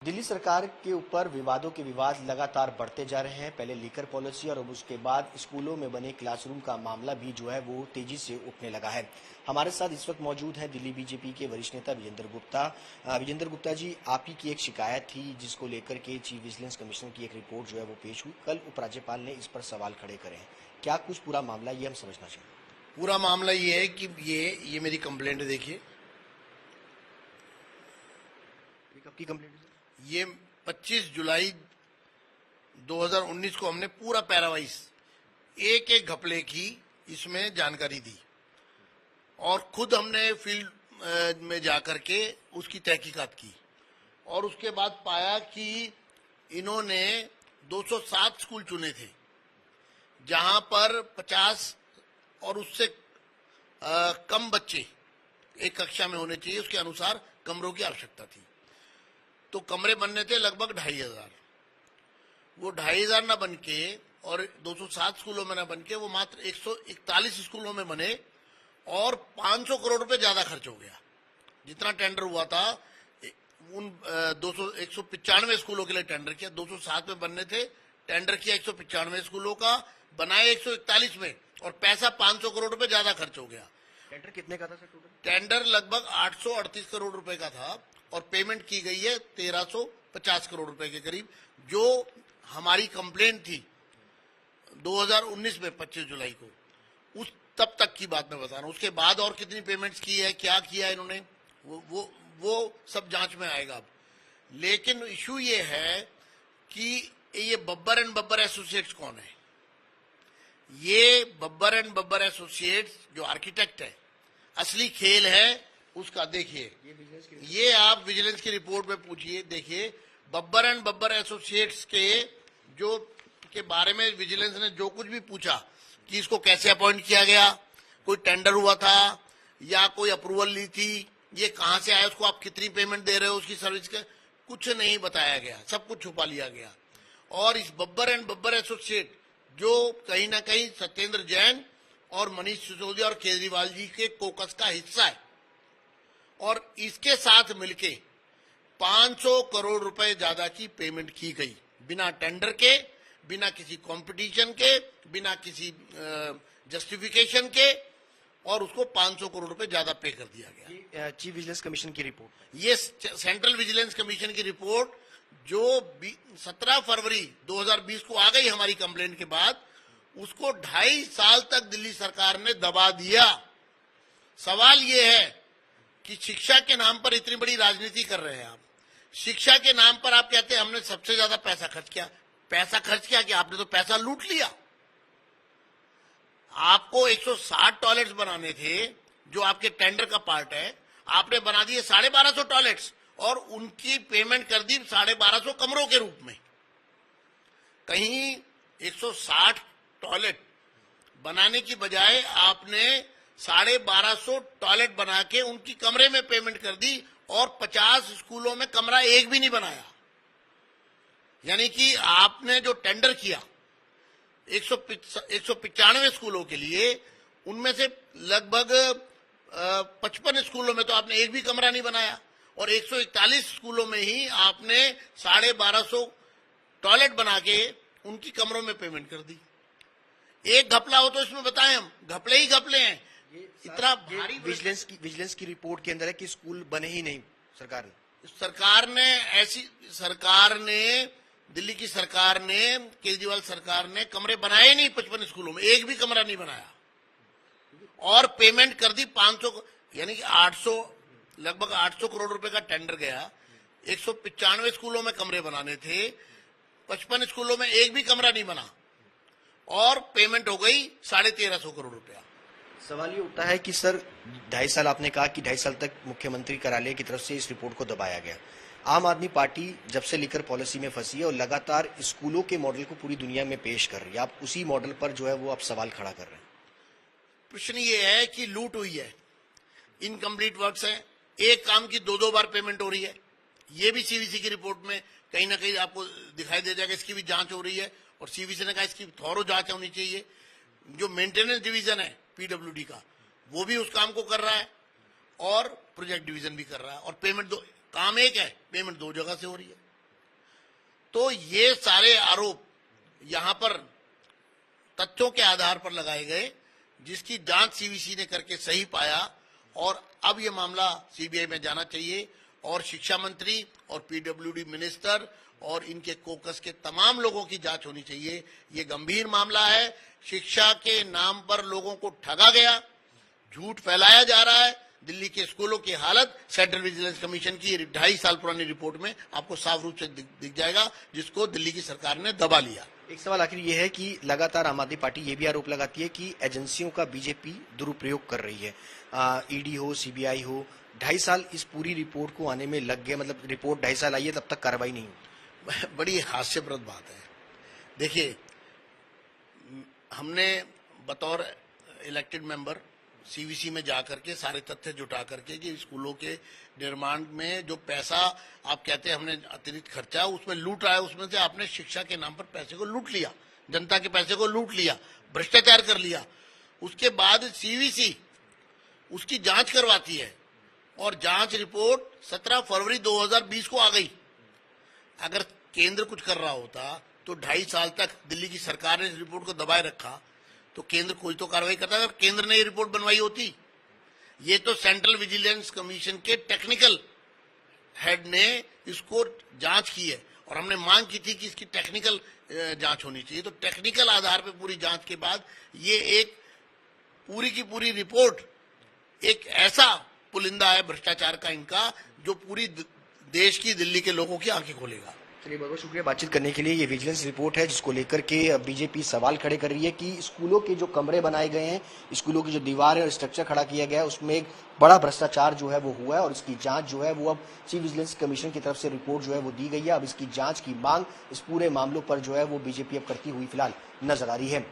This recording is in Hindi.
दिल्ली सरकार के ऊपर विवादों के विवाद लगातार बढ़ते जा रहे हैं। पहले लीकर पॉलिसी और अब उसके बाद स्कूलों में बने क्लासरूम का मामला भी जो है वो तेजी से उठने लगा है। हमारे साथ इस वक्त मौजूद हैं दिल्ली बीजेपी के वरिष्ठ नेता विजेंद्र गुप्ता। विजेंद्र गुप्ता जी, आप ही की एक शिकायत थी जिसको लेकर के चीफ विजिलेंस कमिश्नर की एक रिपोर्ट जो है वो पेश हुई। कल उपराज्यपाल ने इस पर सवाल खड़े करे हैं। क्या कुछ पूरा मामला ये हम समझना चाहिए? पूरा मामला ये है कि ये मेरी कंप्लेंट देखिए। कब की कंप्लेंट है? ये 25 जुलाई 2019 को हमने पूरा पैरावाइज एक एक घपले की इसमें जानकारी दी और खुद हमने फील्ड में जाकर के उसकी तहकीकात की और उसके बाद पाया कि इन्होंने 207 स्कूल चुने थे जहां पर 50 और उससे कम बच्चे एक कक्षा में होने चाहिए, उसके अनुसार कमरों की आवश्यकता थी। तो कमरे बनने थे लगभग 2500। वो 2500 न बन के और 207 स्कूलों में न बन के वो मात्र 141 स्कूलों में बने और 500 करोड़ रुपए ज्यादा खर्च हो गया। जितना टेंडर हुआ था उन 195 स्कूलों के लिए टेंडर किया, 207 में बनने थे, टेंडर किया 195 स्कूलों का, बनाए 141 में और पैसा 500 करोड़ रुपए ज्यादा खर्च हो गया। टेंडर कितने का था सर टोटल? टेंडर लगभग 838 करोड़ रुपए का था और पेमेंट की गई है 1350 करोड़ रुपए के करीब। जो हमारी कंप्लेंट थी 2019 में 25 जुलाई को, उस तब तक की बात मैं बता रहा हूं। उसके बाद और कितनी पेमेंट्स की है, क्या किया इन्होंने, वो सब जांच में आएगा अब। लेकिन इशू ये है कि ये बब्बर एंड बब्बर एसोसिएट्स कौन है? ये बब्बर एंड बब्बर एसोसिएट्स जो आर्किटेक्ट है, असली खेल है उसका देखिए। ये आप विजिलेंस की रिपोर्ट में पूछिए, देखिए बब्बर एंड बब्बर एसोसिएट्स के बारे में विजिलेंस ने जो कुछ भी पूछा कि इसको कैसे अपॉइंट किया गया, कोई टेंडर हुआ था या कोई अप्रूवल ली थी, ये कहां से आया, उसको आप कितनी पेमेंट दे रहे हो उसकी सर्विस का, कुछ नहीं बताया गया, सब कुछ छुपा लिया गया। और इस बब्बर एंड बब्बर एसोसिएट जो कहीं ना कहीं सत्येंद्र जैन और मनीष सिसोदिया और केजरीवाल जी के कोकस का हिस्सा है और इसके साथ मिलके 500 करोड़ रुपए ज्यादा की पेमेंट की गई, बिना टेंडर के, बिना किसी कंपटीशन के, बिना किसी जस्टिफिकेशन के, और उसको 500 करोड़ रुपए ज्यादा पे कर दिया गया। चीफ विजिलेंस कमीशन की रिपोर्ट, ये सेंट्रल विजिलेंस कमीशन की रिपोर्ट जो 17 फरवरी 2020 को आ गई हमारी कंप्लेंट के बाद, उसको 2.5 साल तक दिल्ली सरकार ने दबा दिया। सवाल ये है कि शिक्षा के नाम पर इतनी बड़ी राजनीति कर रहे हैं आप। शिक्षा के नाम पर आप कहते हैं हमने सबसे ज्यादा पैसा खर्च किया। पैसा खर्च किया कि आपने तो पैसा लूट लिया। आपको 160 टॉयलेट्स बनाने थे जो आपके टेंडर का पार्ट है, आपने बना दिए 1250 टॉयलेट्स और उनकी पेमेंट कर दी 1250 कमरों के रूप में। कहीं 160 टॉयलेट बनाने की बजाय आपने 1250 टॉयलेट बना के उनकी कमरे में पेमेंट कर दी और 50 स्कूलों में कमरा एक भी नहीं बनाया। यानी कि आपने जो टेंडर किया 195 स्कूलों के लिए, उनमें से लगभग 55 स्कूलों में तो आपने एक भी कमरा नहीं बनाया और 141 स्कूलों में ही आपने 1250 टॉयलेट बना के उनकी कमरों में पेमेंट कर दी। एक घपला हो तो इसमें बताएं, हम घपले ही घपले हैं। इतना भारी विजिलेंस की रिपोर्ट के अंदर है कि स्कूल बने ही नहीं। सरकार ने दिल्ली की सरकार ने, केजरीवाल सरकार ने कमरे बनाए नहीं 55 स्कूलों में, एक भी कमरा नहीं बनाया और पेमेंट कर दी 500, यानी कि 800, लगभग 800 करोड़ रुपए का टेंडर गया। 195 स्कूलों में कमरे बनाने थे, 55 स्कूलों में एक भी कमरा नहीं बना और पेमेंट हो गई 1350 करोड़ रुपया। सवाल ये उठता है कि सर 2.5 साल आपने कहा कि 2.5 साल तक मुख्यमंत्री कार्यालय की तरफ से इस रिपोर्ट को दबाया गया। आम आदमी पार्टी जब से लीकर पॉलिसी में फंसी है और लगातार स्कूलों के मॉडल को पूरी दुनिया में पेश कर रही है, आप उसी मॉडल पर जो है वो आप सवाल खड़ा कर रहे हैं। प्रश्न ये है कि लूट हुई है, इनकम्प्लीट वर्क्स है, एक काम की 2-2 बार पेमेंट हो रही है। ये भी सीवीसी की रिपोर्ट में कहीं ना कहीं आपको दिखाई दे जाएगा, इसकी भी जांच हो रही है और सीवीसी ने कहा इसकी थॉरो जांच होनी चाहिए। जो मेंटेनेंस डिवीजन है पीडब्ल्यूडी का, वो भी उस काम को कर रहा है और प्रोजेक्ट डिवीजन भी कर रहा है और पेमेंट काम एक है, पेमेंट 2 जगह से हो रही है। तो ये सारे आरोप यहाँ पर तथ्यों के आधार पर लगाए गए, जिसकी जांच सीवीसी ने करके सही पाया, और अब ये मामला सीबीआई में जाना चाहिए और शिक्षा मंत्री और पीडब्ल्यूडी मिनिस्टर और इनके कोकस के तमाम लोगों की जांच होनी चाहिए। ये गंभीर मामला है। शिक्षा के नाम पर लोगों को ठगा गया, झूठ फैलाया जा रहा है। दिल्ली के स्कूलों की हालत सेंट्रल विजिलेंस कमीशन की 2.5 साल पुरानी रिपोर्ट में आपको साफ रूप से दिख जाएगा, जिसको दिल्ली की सरकार ने दबा लिया। एक सवाल आखिर ये है कि लगातार आम आदमी पार्टी ये भी आरोप लगाती है कि एजेंसियों का बीजेपी दुरुपयोग कर रही है। ईडी हो, सीबीआई हो, 2.5 साल इस पूरी रिपोर्ट को आने में लग गए, मतलब रिपोर्ट 2.5 साल आई है, तब तक कार्रवाई नहीं हुई। बड़ी हास्यप्रद बात है। देखिए, हमने बतौर इलेक्टेड मेंबर सीवीसी में जाकर के सारे तथ्य जुटा करके कि स्कूलों के निर्माण में जो पैसा आप कहते हैं हमने अतिरिक्त खर्चा उसमें लूट रहा है, उसमें से आपने शिक्षा के नाम पर पैसे को लूट लिया, जनता के पैसे को लूट लिया, भ्रष्टाचार कर लिया। उसके बाद सीवीसी उसकी जांच करवाती है और जांच रिपोर्ट 17 फरवरी 2020 को आ गई। अगर केंद्र कुछ कर रहा होता तो 2.5 साल तक दिल्ली की सरकार ने इस रिपोर्ट को दबाए रखा, तो केंद्र कोई तो कार्रवाई करता। अगर केंद्र ने ये रिपोर्ट बनवाई होती, ये तो सेंट्रल विजिलेंस कमीशन के टेक्निकल हेड ने इसको जांच की है और हमने मांग की थी कि इसकी टेक्निकल जांच होनी चाहिए। तो टेक्निकल आधार पर पूरी जांच के बाद ये एक पूरी की पूरी रिपोर्ट एक ऐसा पुलिंदा है भ्रष्टाचार का इनका, जो पूरी देश की, दिल्ली के लोगों की आंखें खोलेगा। चलिए, बहुत बहुत शुक्रिया बातचीत करने के लिए। ये विजिलेंस रिपोर्ट है जिसको लेकर के बीजेपी सवाल खड़े कर रही है कि स्कूलों के जो कमरे बनाए गए हैं, स्कूलों की जो दीवार और स्ट्रक्चर खड़ा किया गया है, उसमें एक बड़ा भ्रष्टाचार जो है वो हुआ है और इसकी जांच जो है वो अब चीफ विजिलेंस कमीशन की तरफ से रिपोर्ट जो है वो दी गई है। अब इसकी जांच की मांग इस पूरे मामलों पर जो है वो बीजेपी अब करती हुई फिलहाल नजर आ रही है।